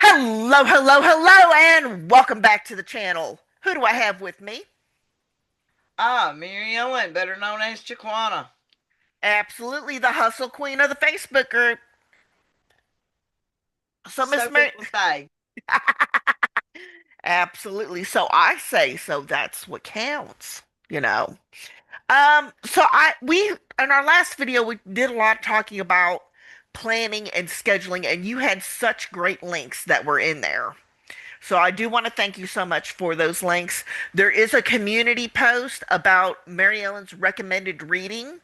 Hello, hello, hello, and welcome back to the channel. Who do I have with me? Mary Ellen, better known as Chiquana. Absolutely, the hustle queen of the Facebook group. So, Miss So Mary. people say. Absolutely. So I say so. That's what counts. You know. So we in our last video we did a lot talking about planning and scheduling, and you had such great links that were in there. So I do want to thank you so much for those links. There is a community post about Mary Ellen's recommended reading.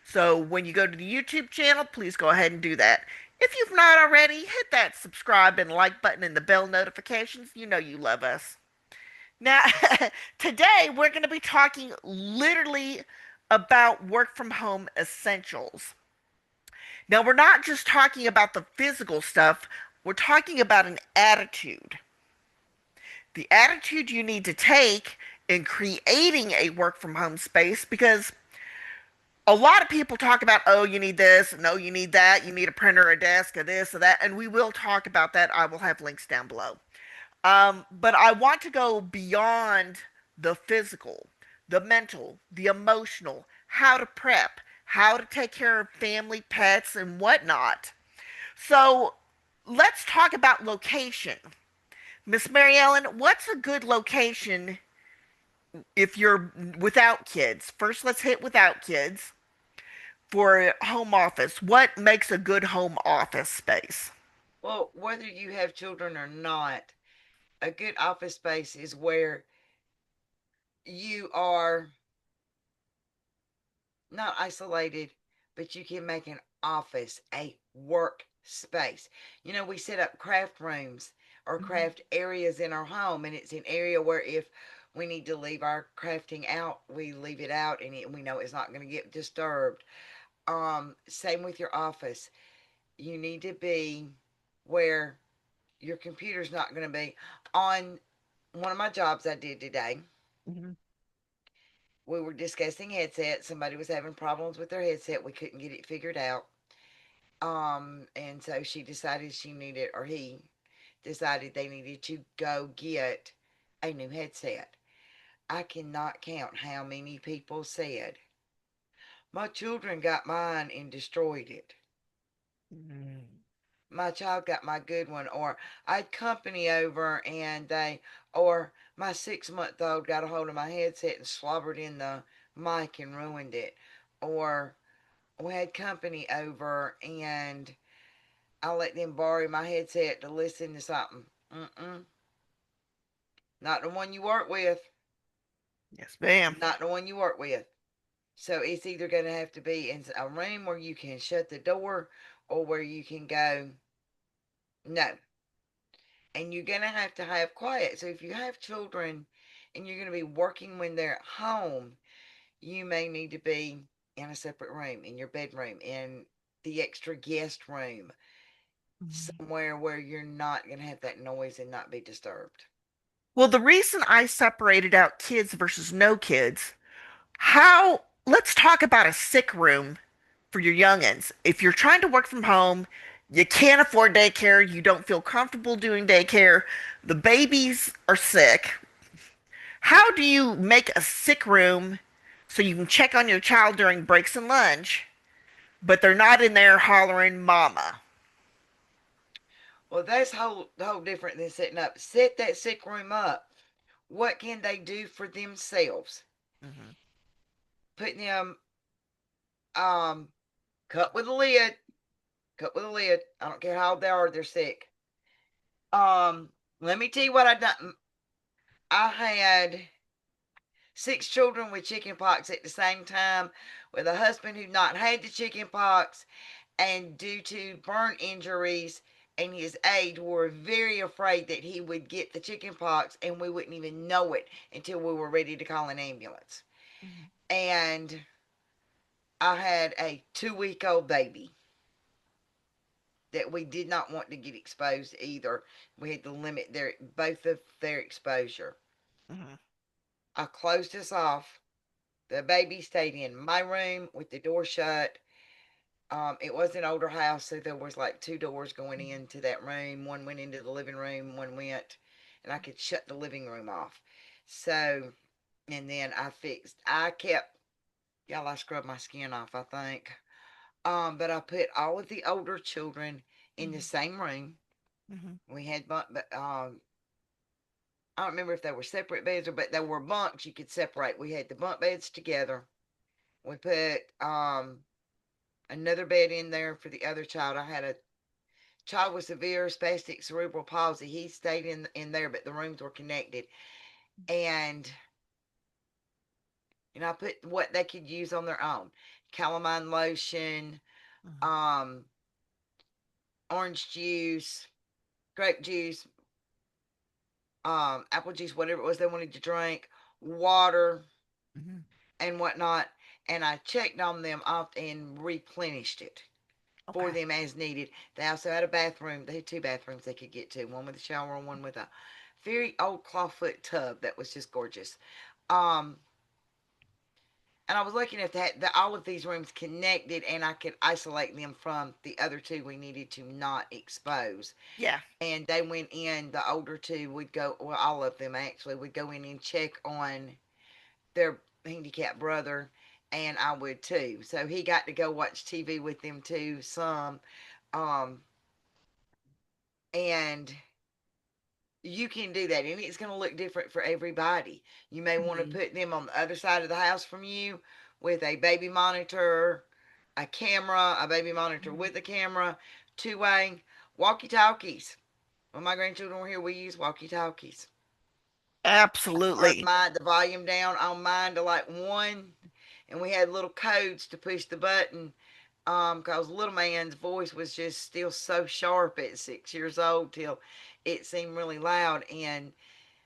So when you go to the YouTube channel, please go ahead and do that. If you've not already, hit that subscribe and like button and the bell notifications. You know you love us. Now, today we're going to be talking literally about work from home essentials. Now, we're not just talking about the physical stuff, we're talking about an attitude. The attitude you need to take in creating a work from home space, because a lot of people talk about, oh, you need this, no, you need that, you need a printer, a desk, a this, or that, and we will talk about that. I will have links down below. But I want to go beyond the physical, the mental, the emotional, how to prep, how to take care of family, pets, and whatnot. So let's talk about location. Miss Mary Ellen, what's a good location if you're without kids? First, let's hit without kids for a home office. What makes a good home office space? Well, whether you have children or not, a good office space is where you are not isolated, but you can make an office a work space. We set up craft rooms or Mhm. craft areas in our home, and it's an area where if we need to leave our crafting out, we leave it out, and we know it's not going to get disturbed. Same with your office. You need to be where your computer's not going to be. On one of my jobs I did today, Mhm. we were discussing headsets. Somebody was having problems with their headset. We couldn't get it figured out. And so she decided she needed, or he decided they needed to go get a new headset. I cannot count how many people said, my children got mine and destroyed it. Mhm. My child got my good one, or I had company over and or my 6 month old got a hold of my headset and slobbered in the mic and ruined it, or we had company over and I let them borrow my headset to listen to something. Mm-mm. Not the one you work with. Yes, ma'am. Not the one you work with. So it's either going to have to be in a room where you can shut the door or where you can go, no, and you're going to have quiet. So if you have children and you're going to be working when they're at home, you may need to be in a separate room, in your bedroom, in the extra guest room, Mhm. somewhere where you're not going to have that noise and not be disturbed. Well, the reason I separated out kids versus no kids, let's talk about a sick room for your youngins. If you're trying to work from home, you can't afford daycare, you don't feel comfortable doing daycare, the babies are sick. How do you make a sick room so you can check on your child during breaks and lunch, but they're not in there hollering mama? Well, that's whole different than setting up. Set that sick room up. What can they do for themselves? Mhm. Putting them um cut with a lid. Cut with a lid. I don't care how old they are, they're sick. Let me tell you what I done. I had 6 children with chicken pox at the same time, with a husband who not had the chicken pox, and due to burn injuries and his age, we were very afraid that he would get the chicken pox and we wouldn't even know it until we were ready to call an ambulance. Mhm. And I had a 2 week old baby that we did not want to get exposed either. We had to limit both of their exposure. Mhm. I closed us off. The baby stayed in my room with the door shut. It was an older house, so there was like two doors going into that room. One went into the living room, one went, and I could shut the living room off. So, and then I kept, y'all, I scrubbed my skin off, I think. But I put all of the older children in the Mhm. same room. Mhm. We had I don't remember if they were separate beds or, but there were bunks you could separate. We had the bunk beds together. We put another bed in there for the other child. I had a child with severe spastic cerebral palsy. He stayed in there, but the rooms were connected. And I put what they could use on their own: calamine lotion, Mhm. um, orange juice, grape juice, apple juice, whatever it was they wanted to drink, water, Mhm. and whatnot. And I checked on them off and replenished it for Okay. them as needed. They also had a bathroom. They had two bathrooms they could get to, one with a shower and one with a very old clawfoot tub that was just gorgeous. Um, and I was looking at that all of these rooms connected, and I could isolate them from the other two we needed to not expose. Yeah. And they went in. The older two would go, well, all of them actually would go in and check on their handicapped brother, and I would too. So he got to go watch TV with them too, some. Um, and you can do that, and it's going to look different for everybody. You may want to Mhm. put them on the other side of the house from you with a baby monitor, a camera, a baby monitor Mhm. with a camera, two-way walkie talkies. When my grandchildren were here, we used walkie talkies. Turned Absolutely. the volume down on mine to like one, and we had little codes to push the button. Cause little man's voice was just still so sharp at 6 years old till it seemed really loud. And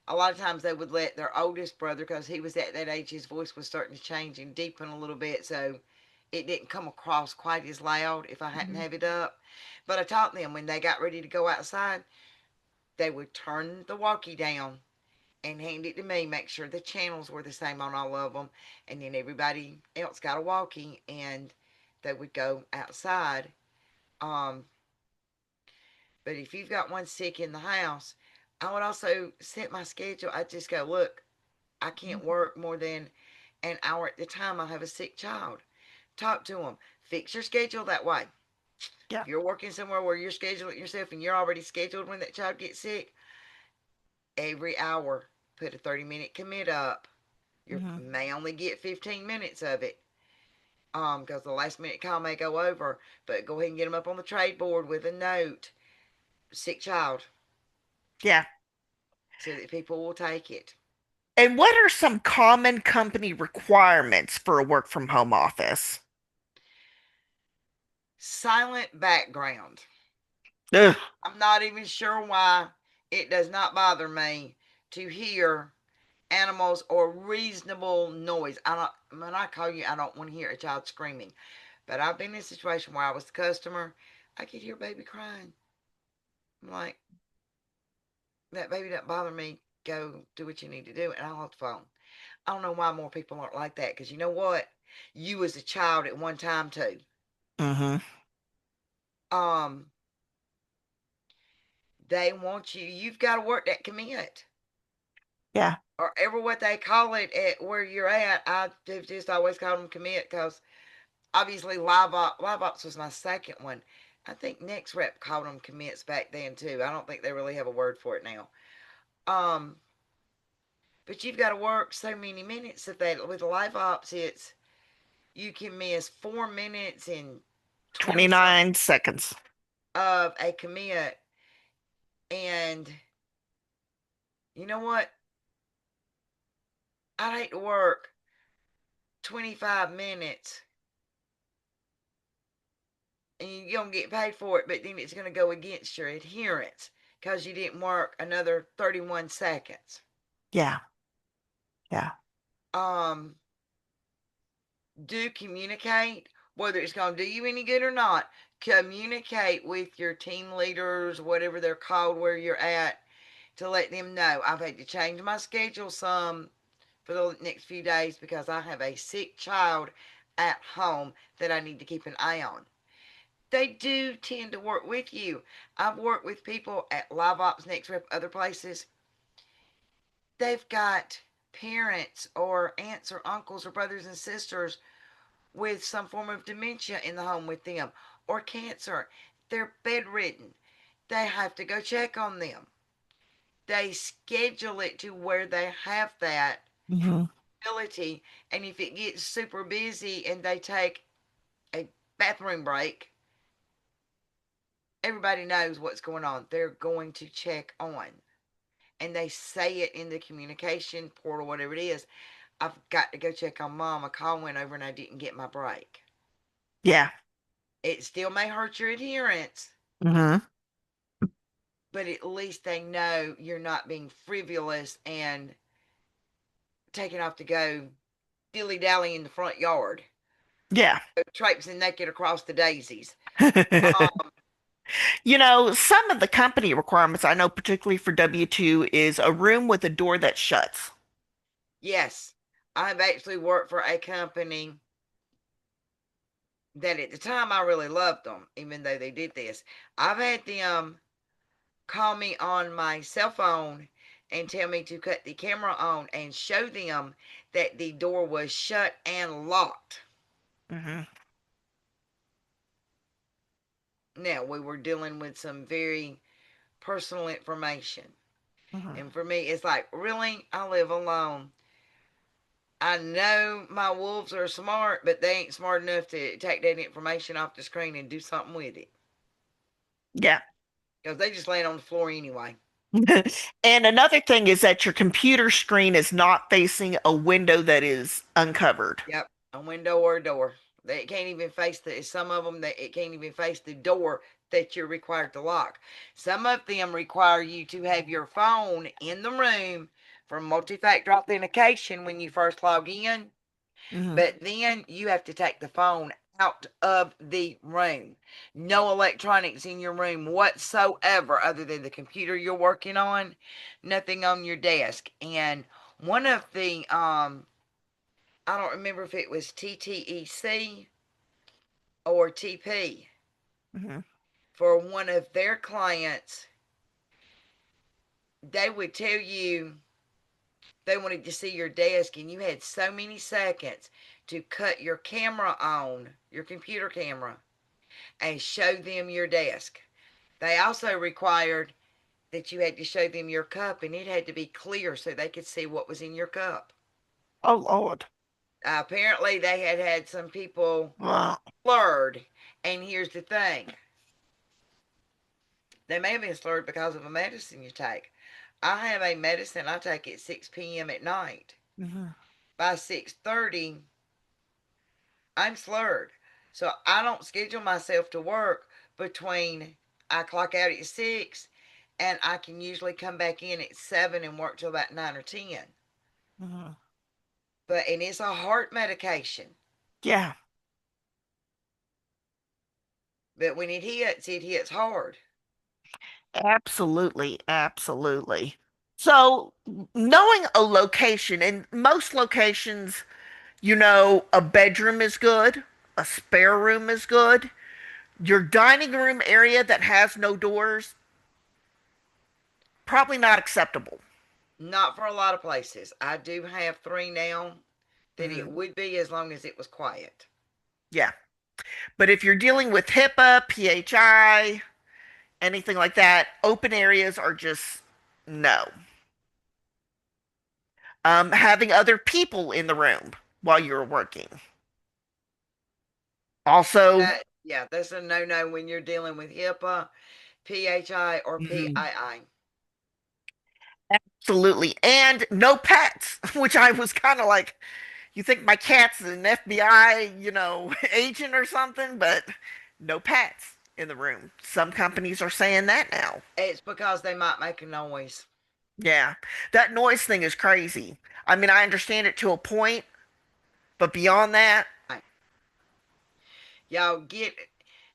a lot of times they would let their oldest brother, because he was at that age, his voice was starting to change and deepen a little bit, so it didn't come across quite as loud if I hadn't Mhm. have it up. But I taught them when they got ready to go outside, they would turn the walkie down and hand it to me, make sure the channels were the same on all of them, and then everybody else got a walkie, and they would go outside. Um, but if you've got one sick in the house, I would also set my schedule. I just go, look, I can't Mhm. work more than an hour at the time. I have a sick child. Talk to them. Fix your schedule that way. Yeah. If you're working somewhere where you're scheduling yourself and you're already scheduled when that child gets sick, every hour put a 30-minute commit up. You Mhm. may only get 15 minutes of it, because the last minute call may go over. But go ahead and get them up on the trade board with a note, sick child, Yeah. so that people will take it. And what are some common company requirements for a work from home office? Silent background. Ugh. I'm not even sure why it does not bother me to hear animals or reasonable noise. I don't, when I call you, I don't want to hear a child screaming. But I've been in a situation where I was the customer. I could hear baby crying. I'm like, that baby doesn't bother me. Go do what you need to do, and I'll have the phone. I don't know why more people aren't like that. Because you know what? You was a child at one time too. Mhm. Um, they want you. You've got to work that commit, Yeah. or ever what they call it at where you're at. I have just always called them commit, because obviously live ops was my second one. I think Next Rep called them commits back then too. I don't think they really have a word for it now. Um, but you've got to work so many minutes of that. With live ops, it's you can miss 4 minutes and 20 something 29 seconds. of a commit. And you know what? I'd hate to work 25 minutes and you're going to get paid for it, but then it's going to go against your adherence because you didn't work another 31 seconds. Yeah. Yeah. Um, do communicate, whether it's going to do you any good or not. Communicate with your team leaders, whatever they're called, where you're at, to let them know I've had to change my schedule some for the next few days because I have a sick child at home that I need to keep an eye on. They do tend to work with you. I've worked with people at Live Ops, Next Rep, other places. They've got parents or aunts or uncles or brothers and sisters with some form of dementia in the home with them or cancer. They're bedridden. They have to go check on them. They schedule it to where they have that Hmm. ability. And if it gets super busy and they take a bathroom break, everybody knows what's going on. They're going to check on. And they say it in the communication portal, whatever it is. I've got to go check on mom. A call went over and I didn't get my break. Yeah. It still may hurt your adherence, Hmm. but at least they know you're not being frivolous and taking off to go dilly dally in the front yard, Yeah. traipsing naked across the daisies. Um, Some of the company requirements I know, particularly for W-2, is a room with a door that shuts. yes, I've actually worked for a company that at the time I really loved them, even though they did this. I've had them call me on my cell phone and tell me to cut the camera on and show them that the door was shut and locked. Hmm. Now, we were dealing with some very personal information. Hmm. And for me, it's like, really? I live alone. I know my wolves are smart, but they ain't smart enough to take that information off the screen and do something with it. Yeah. Because they just land on the floor anyway. And another thing is that your computer screen is not facing a window that is uncovered. Yep, a window or a door. They can't even face the. Some of them that it can't even face the door that you're required to lock. Some of them require you to have your phone in the room for multi-factor authentication when you first log in. Hmm. But then you have to take the phone out of the room. No electronics in your room whatsoever other than the computer you're working on. Nothing on your desk. And one of the I don't remember if it was TTEC or TP Hmm. for one of their clients, they would tell you they wanted to see your desk and you had so many seconds to cut your camera on, your computer camera, and show them your desk. They also required that you had to show them your cup and it had to be clear so they could see what was in your cup. Oh, Lord. Apparently, they had had some people Well, blurred. And here's the thing, they may have been slurred because of a medicine you take. I have a medicine I take at 6 p.m. at night. mhm. By 6:30, I'm slurred. So I don't schedule myself to work between I clock out at 6 and I can usually come back in at 7 and work till about 9 or 10. Mhm. But and it's a heart medication. Yeah, But when it hits hard. absolutely, absolutely. So, knowing a location, in most locations, a bedroom is good, a spare room is good. Your dining room area that has no doors, probably not acceptable. Not for a lot of places. I do have three now that it Hmm. would be as long as it was quiet. Yeah. But if you're dealing with HIPAA, PHI, anything like that, open areas are just no. Having other people in the room while you're working. Also, Yeah, that's a no no when you're dealing with HIPAA, PHI, or mhm, PII. absolutely. And no pets, which I was kind of like, you think my cat's an FBI, agent or something, but no pets in the room. Some companies are saying that now. It's because they might make a noise. Yeah, that noise thing is crazy. I mean, I understand it to a point, but beyond that, Right. Y'all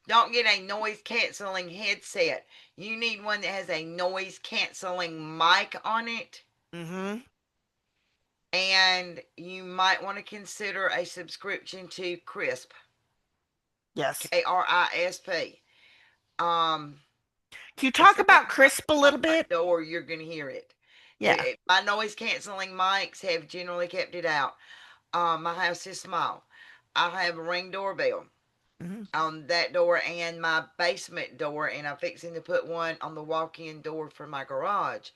don't get a noise canceling headset. You need one that has a noise canceling mic on it. hmm. And you might want to consider a subscription to Crisp. Yes. KRISP. Um, Can you if talk somebody about crisp a knocks little on my bit? door, you're gonna hear it. Yeah. My noise canceling mics have generally kept it out. My house is small. I have a Ring doorbell Hmm. on that door and my basement door, and I'm fixing to put one on the walk-in door for my garage.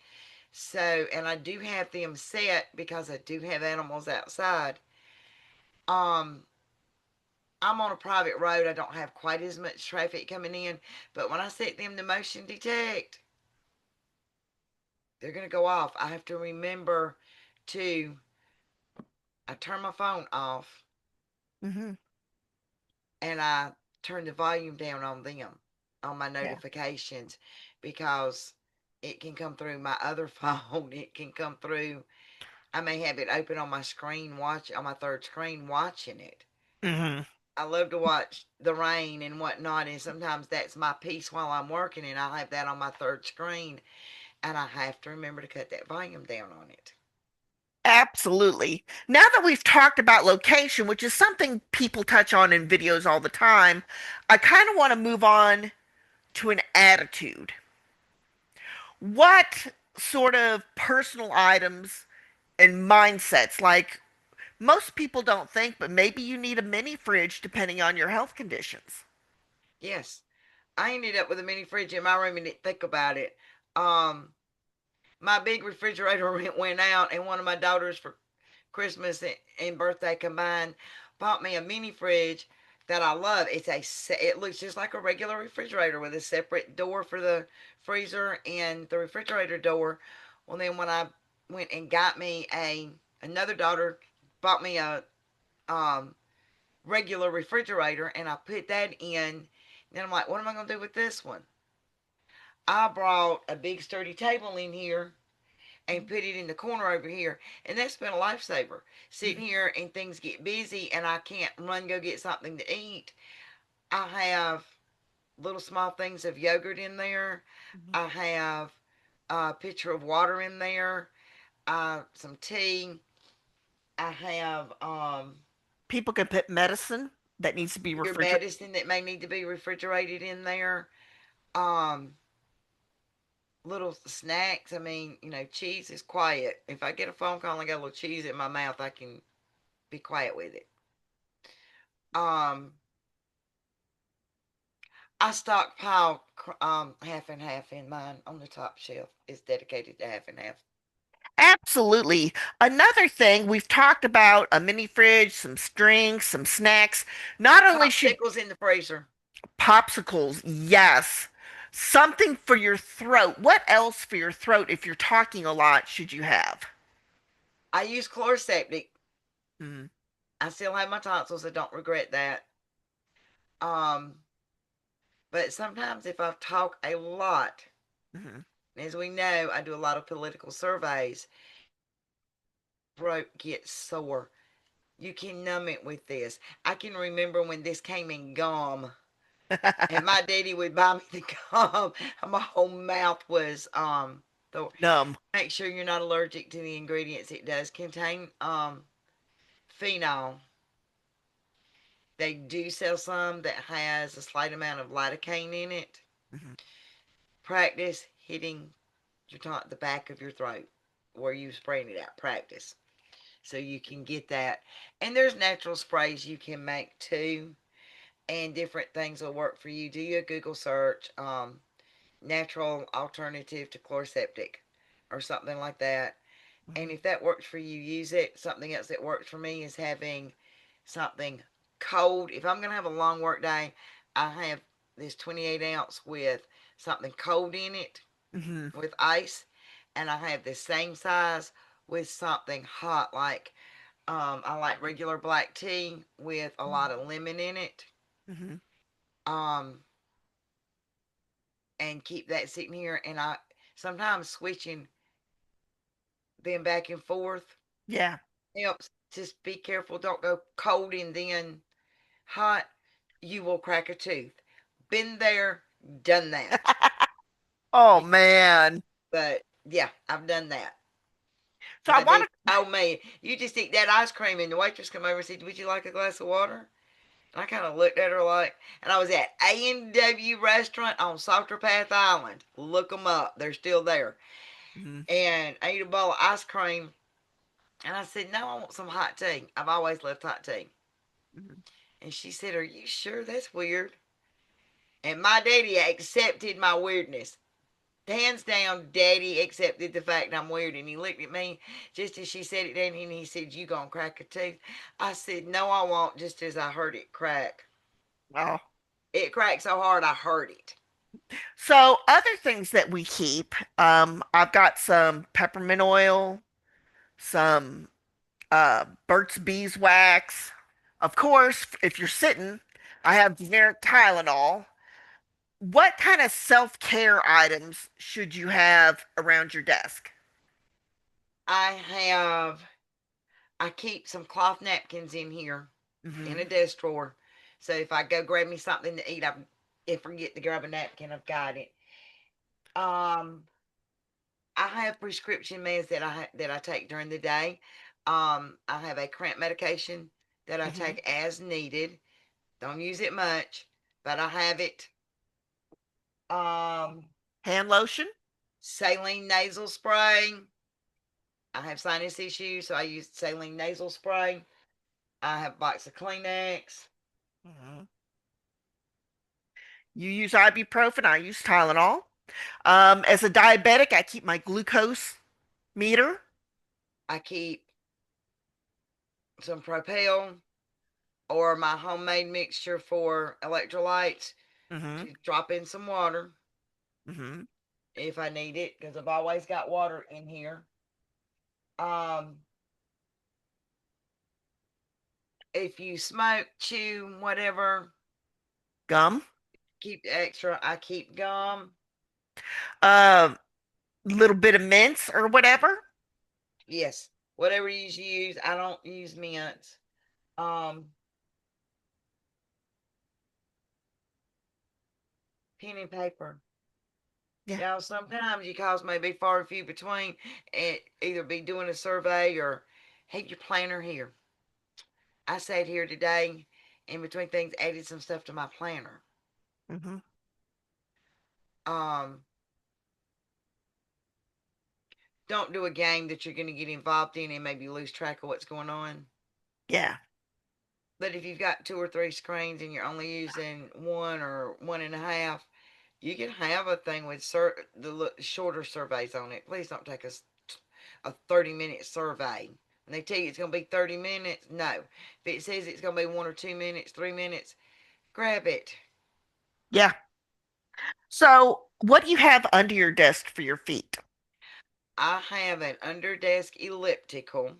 So, and I do have them set because I do have animals outside. Um, I'm on a private road. I don't have quite as much traffic coming in, but when I set them to motion detect, they're gonna go off. I have to remember to I turn my phone off Hmm. and I turn the volume down on them on my Yeah. notifications because it can come through my other phone. It can come through. I may have it open on my screen, watch on my third screen, watching it. Hmm. I love to watch the rain and whatnot, and sometimes that's my piece while I'm working, and I'll have that on my third screen, and I have to remember to cut that volume down on it. Absolutely. Now that we've talked about location, which is something people touch on in videos all the time, I kind of want to move on to an attitude. What sort of personal items and mindsets, like most people don't think, but maybe you need a mini fridge depending on your health conditions? Yes, I ended up with a mini fridge in my room and didn't think about it. Um, my big refrigerator went out, and one of my daughters for Christmas and birthday combined bought me a mini fridge that I love. It looks just like a regular refrigerator with a separate door for the freezer and the refrigerator door. Well, then when I went and got me a another daughter bought me a um regular refrigerator, and I put that in. Then I'm like, what am I gonna do with this one? I brought a big sturdy table in here and put it in the corner over here. And that's been a lifesaver. Sitting here and things get busy and I can't run go get something to eat. I have little small things of yogurt in there. Mhm. I have a pitcher of water in there. Some tea. I have People can put medicine that needs to be your refrigerated. medicine that may need to be refrigerated in there. Um, little snacks. I mean, cheese is quiet. If I get a phone call and I got a little cheese in my mouth, I can be quiet with it. Um, I stockpile half and half in mine on the top shelf. It's dedicated to half and half. Absolutely. Another thing, we've talked about a mini fridge, some drinks, some snacks. Not only should Popsicles in the freezer. popsicles, yes, something for your throat. What else for your throat if you're talking a lot should you have? I use Chloraseptic. Mm-hmm. I still have my tonsils. I don't regret that. Um, but sometimes if I talk a lot, Mm-hmm. as we know, I do a lot of political surveys. Throat gets sore. You can numb it with this. I can remember when this came in gum, and my daddy would buy me the gum, and my whole mouth was the Numb. make sure you're not allergic to the ingredients. It does contain phenol. They do sell some that has a slight amount of lidocaine in it. Mm-hmm. Practice hitting the back of your throat where you spraying it out. Practice so you can get that. And there's natural sprays you can make too, and different things will work for you. Do your Google search, natural alternative to Chloraseptic, or something like that. And Mm-hmm. if that works for you, use it. Something else that works for me is having something cold. If I'm going to have a long work day, I have this 28 ounce with something cold in it Mm-hmm. with ice. And I have this same size with something hot, like I like regular black tea with a lot of lemon in it. Mm-hmm. Um, and keep that sitting here. And I sometimes switching them back and forth Yeah. helps. Just be careful. Don't go cold and then hot. You will crack a tooth. Been there, done that. Oh man. But yeah, I've done that. So I My want dad, to oh man, you just eat that ice cream, and the waitress come over and said, "Would you like a glass of water?" And I kind of looked at her like, and I was at A&W Restaurant on Salter Path Island. Look them up. They're still there. Mhm. And I ate a bowl of ice cream. And I said, no, I want some hot tea. I've always loved hot tea. Mhm. And she said, are you sure? That's weird. And my daddy accepted my weirdness. Hands down, daddy accepted the fact I'm weird. And he looked at me just as she said it, and he said, you gonna crack a tooth? I said, no, I won't, just as I heard it crack. Oh. It cracked so hard I heard it. So other things that we keep, I've got some peppermint oil, some Burt's Beeswax. Of course, if you're sitting, I have generic Tylenol. What kind of self-care items should you have around your desk? I have, I keep some cloth napkins in here in a Hmm. desk drawer. So if I go grab me something to eat, if I forget to grab a napkin, I've got it. Um, I have prescription meds that I take during the day. I have a cramp medication that I Hmm. take as needed. Don't use it much, but I have it. Um, Hand lotion? Saline nasal spray. I have sinus issues, so I use saline nasal spray. I have a box of Kleenex. Hmm. You use ibuprofen, I use Tylenol. As a diabetic, I keep my glucose meter. I keep some Propel or my homemade mixture for electrolytes Hmm. to drop in some water Hmm. if I need it because I've always got water in here. Um, if you smoke, chew, whatever, Gum. keep extra. I keep gum. A little bit of mints or whatever. Yes, whatever you use. I don't use mints. Um, Pen and paper. Yeah. Now, sometimes you calls may be far and few between, and either be doing a survey or have your planner here. I sat here today, in between things, added some stuff to my planner. Hmm. Um, don't do a game that you're going to get involved in and maybe lose track of what's going on. Yeah. But if you've got two or three screens and you're only using one or one and a half, you can have a thing with the shorter surveys on it. Please don't take a 30-minute survey. When they tell you it's going to be 30 minutes, no. If it says it's going to be 1 or 2 minutes, 3 minutes, grab it. Yeah. So, what do you have under your desk for your feet? I have an underdesk elliptical.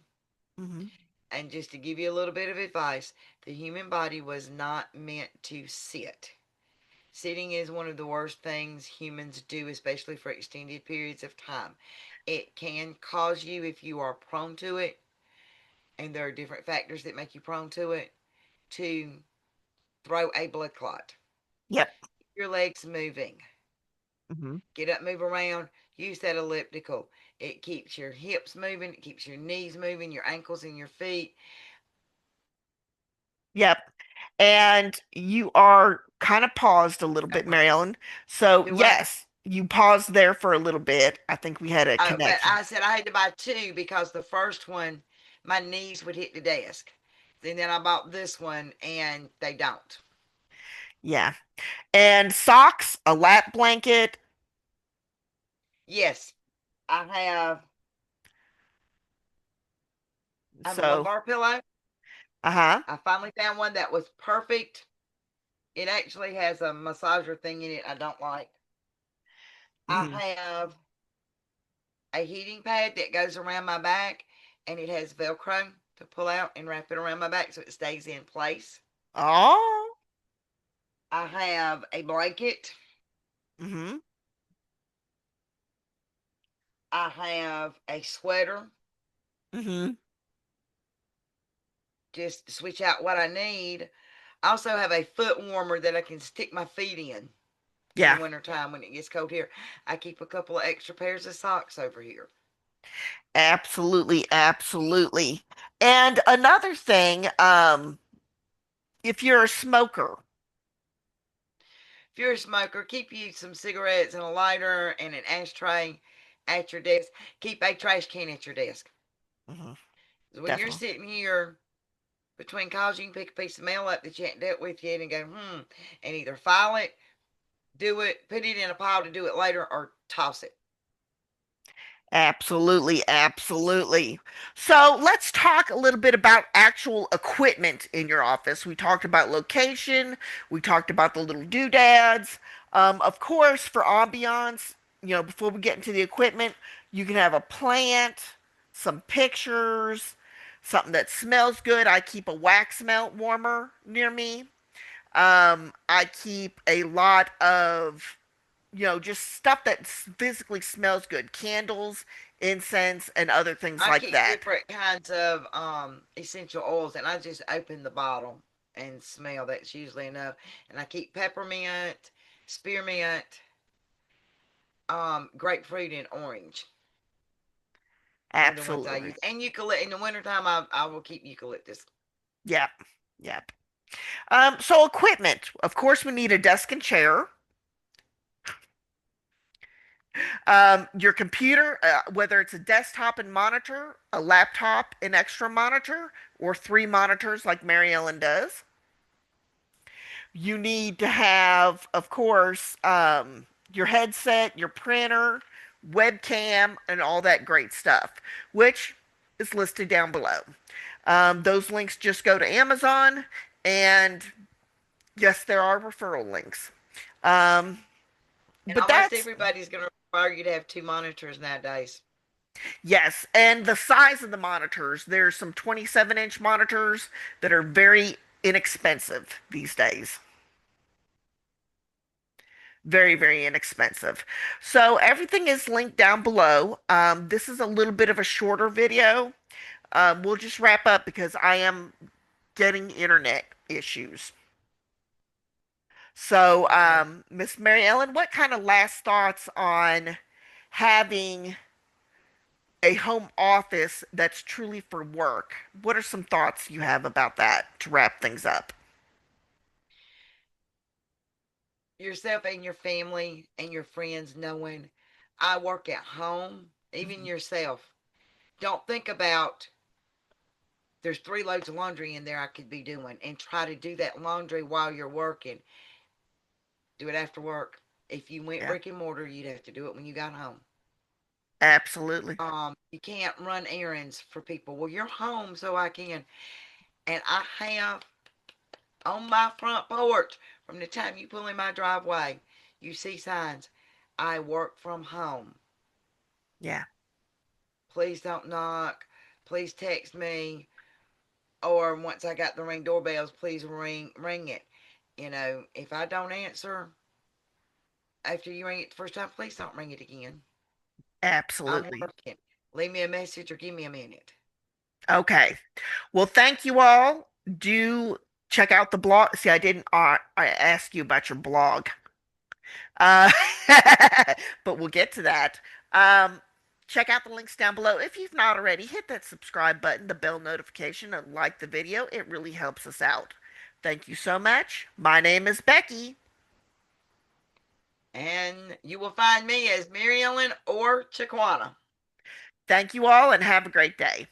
Hmm. And just to give you a little bit of advice, the human body was not meant to sit. Sitting is one of the worst things humans do, especially for extended periods of time. It can cause you, if you are prone to it, and there are different factors that make you prone to it, to throw a blood clot. Yep. Your legs moving. Hmm. Get up, move around, use that elliptical. It keeps your hips moving, it keeps your knees moving, your ankles and your feet. Yep. And you are kind of paused a little bit, Marilyn. So, Do what? yes, you paused there for a little bit. I think we had a But connection. I said I had to buy two because the first one, my knees would hit the desk. And then I bought this one, and they don't. Yeah. And socks, a lap blanket. Yes, I have a So, lumbar pillow. uh-huh. I finally found one that was perfect. It actually has a massager thing in it I don't like. I Hmm. have a heating pad that goes around my back, and it has Velcro to pull out and wrap it around my back so it stays in place. Oh. I have a blanket. Hmm. I have a sweater. Hmm. Just switch out what I need. I also have a foot warmer that I can stick my feet in the Yeah. wintertime when it gets cold here. I keep a couple of extra pairs of socks over here. Absolutely, absolutely. And another thing, If you're a smoker, If you're a smoker, keep you some cigarettes and a lighter and an ashtray at your desk. Keep a trash can at your desk. hmm, When you're definitely. sitting here between calls, you can pick a piece of mail up that you hadn't dealt with yet and go, and either file it, do it, put it in a pile to do it later, or toss it. Absolutely, absolutely. So let's talk a little bit about actual equipment in your office. We talked about location, we talked about the little doodads. Of course, for ambiance, before we get into the equipment, you can have a plant, some pictures, something that smells good. I keep a wax melt warmer near me. I keep a lot of just stuff that physically smells good. Candles, incense, and other things I like keep that. different kinds of essential oils, and I just open the bottle and smell. That's usually enough. And I keep peppermint, spearmint, grapefruit, and orange are the ones I Absolutely. use. And eucalyptus. In the wintertime, I will keep eucalyptus. Yep. Yep. So equipment. Of course, we need a desk and chair. Your computer, whether it's a desktop and monitor, a laptop and extra monitor, or three monitors like Mary Ellen does. You need to have, of course, your headset, your printer, webcam, and all that great stuff, which is listed down below. Those links just go to Amazon, and yes, there are referral links. Um, And but almost that's, everybody's going to require you to have two monitors nowadays. yes, and the size of the monitors, there's some 27-inch monitors that are very inexpensive these days. Very, very inexpensive. So everything is linked down below. This is a little bit of a shorter video. We'll just wrap up because I am getting internet issues. So, Okay. Miss Mary Ellen, what kind of last thoughts on having a home office that's truly for work? What are some thoughts you have about that to wrap things up? Yourself and your family and your friends knowing I work at home, even Mhm. yourself. Don't think about there's three loads of laundry in there I could be doing and try to do that laundry while you're working. Do it after work. If you went Yeah, brick and mortar, you'd have to do it when you got home. absolutely. You can't run errands for people. Well, you're home, so I can. And I have on my front porch from the time you pull in my driveway, you see signs. I work from home. Yeah, Please don't knock. Please text me. Or once I got the ring doorbells, please ring it. If I don't answer after you ring it the first time, please don't ring it again. I'm absolutely. working. Leave me a message or give me a minute. Okay. Well, thank you all. Do check out the blog. See, I asked you about your blog. Uh, but we'll get to that. Um, check out the links down below. If you've not already, hit that subscribe button, the bell notification, and like the video. It really helps us out. Thank you so much. My name is Becky. And you will find me as Mary Ellen or Chiquana. Thank you all and have a great day.